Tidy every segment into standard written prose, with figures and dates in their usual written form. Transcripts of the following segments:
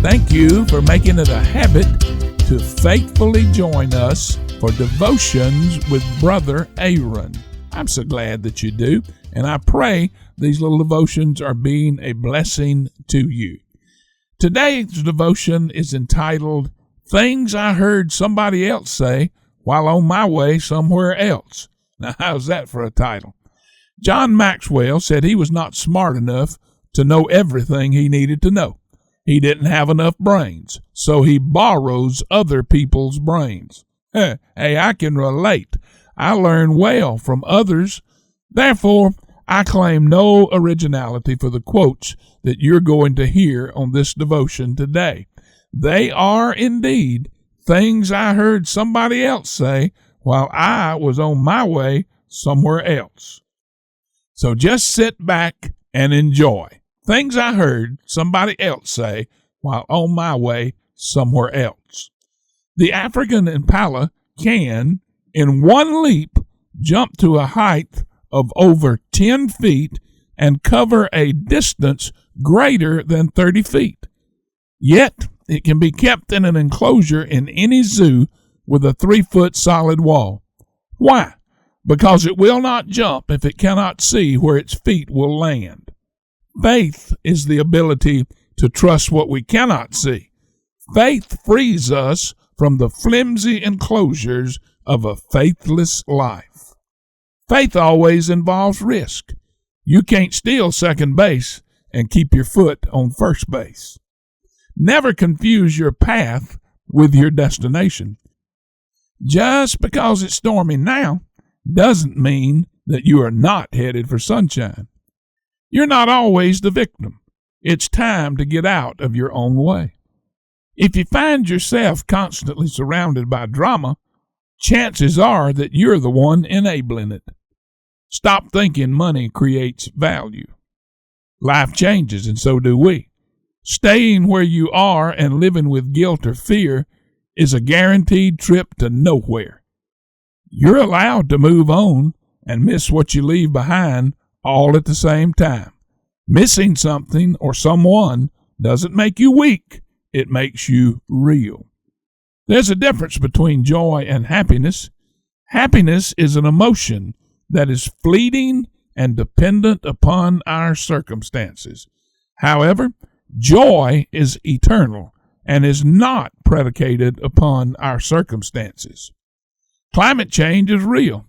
Thank you for making it a habit to faithfully join us for devotions with Brother Aaron. I'm so glad that you do, and I pray these little devotions are being a blessing to you. Today's devotion is entitled, Things I Heard Somebody Else Say While on My Way Somewhere Else. Now, how's that for a title? John Maxwell said he was not smart enough to know everything he needed to know. He didn't have enough brains, so he borrows other people's brains. Hey, I can relate. I learn well from others. Therefore, I claim no originality for the quotes that you're going to hear on this devotion today. They are indeed things I heard somebody else say while I was on my way somewhere else. So just sit back and enjoy. Things I heard somebody else say while on my way somewhere else. The African Impala can, in one leap, jump to a height of over 10 feet and cover a distance greater than 30 feet. Yet, it can be kept in an enclosure in any zoo with a 3-foot solid wall. Why? Because it will not jump if it cannot see where its feet will land. Faith is the ability to trust what we cannot see. Faith frees us from the flimsy enclosures of a faithless life. Faith always involves risk. You can't steal second base and keep your foot on first base. Never confuse your path with your destination. Just because it's stormy now doesn't mean that you are not headed for sunshine. You're not always the victim. It's time to get out of your own way. If you find yourself constantly surrounded by drama, chances are that you're the one enabling it. Stop thinking money creates value. Life changes, and so do we. Staying where you are and living with guilt or fear is a guaranteed trip to nowhere. You're allowed to move on and miss what you leave behind all at the same time. Missing something or someone doesn't make you weak. It makes you real. There's a difference between joy and happiness. Happiness is an emotion that is fleeting and dependent upon our circumstances. However, joy is eternal and is not predicated upon our circumstances. Climate change is real.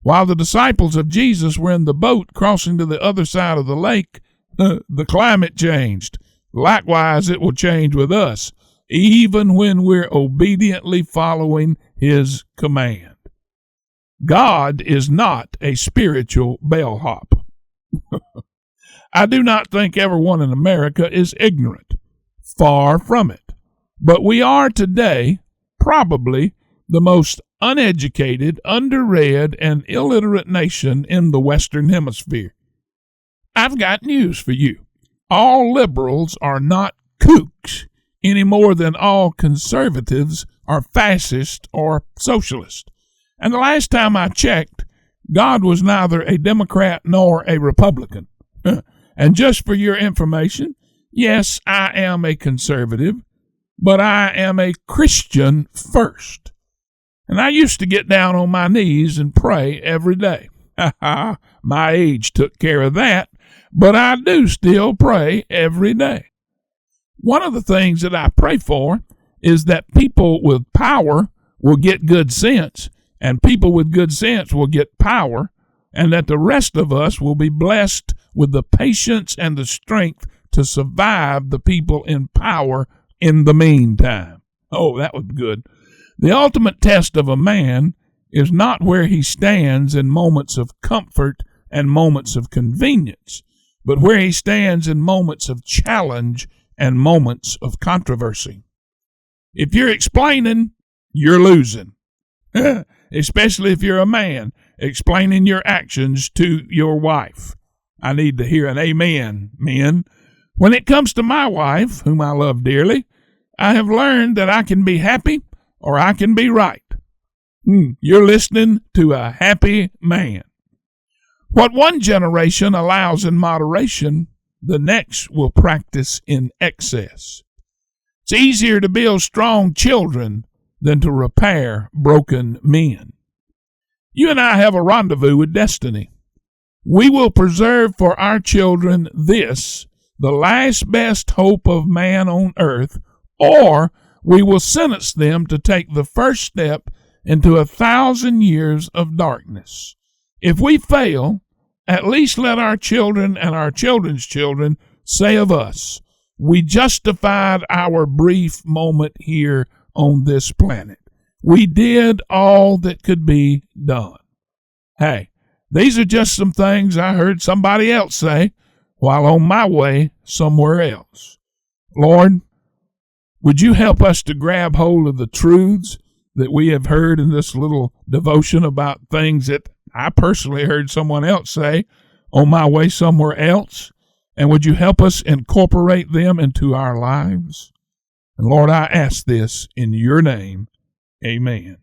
While the disciples of Jesus were in the boat crossing to the other side of the lake, the climate changed. Likewise, it will change with us, even when we're obediently following His command. God is not a spiritual bellhop. I do not think everyone in America is ignorant. Far from it. But we are today probably the most uneducated, underread, and illiterate nation in the Western Hemisphere. I've got news for you. All liberals are not kooks any more than all conservatives are fascist or socialist. And the last time I checked, God was neither a Democrat nor a Republican. And just for your information, yes, I am a conservative, but I am a Christian first. And I used to get down on my knees and pray every day. My age took care of that, but I do still pray every day. One of the things that I pray for is that people with power will get good sense, and people with good sense will get power, and that the rest of us will be blessed with the patience and the strength to survive the people in power in the meantime. Oh, that was good. The ultimate test of a man is not where he stands in moments of comfort and moments of convenience, but where he stands in moments of challenge and moments of controversy. If you're explaining, you're losing. Especially if you're a man explaining your actions to your wife. I need to hear an amen, men. When it comes to my wife, whom I love dearly, I have learned that I can be happy or I can be right. You're listening to a happy man. What one generation allows in moderation, the next will practice in excess. It's easier to build strong children than to repair broken men. You and I have a rendezvous with destiny. We will preserve for our children this, the last best hope of man on earth, or we will sentence them to take the first step into 1,000 years of darkness. If we fail, at least let our children and our children's children say of us, we justified our brief moment here on this planet. We did all that could be done. Hey, these are just some things I heard somebody else say while on my way somewhere else. Lord, would you help us to grab hold of the truths that we have heard in this little devotion about things that I personally heard someone else say on my way somewhere else? And would you help us incorporate them into our lives? And Lord, I ask this in your name. Amen.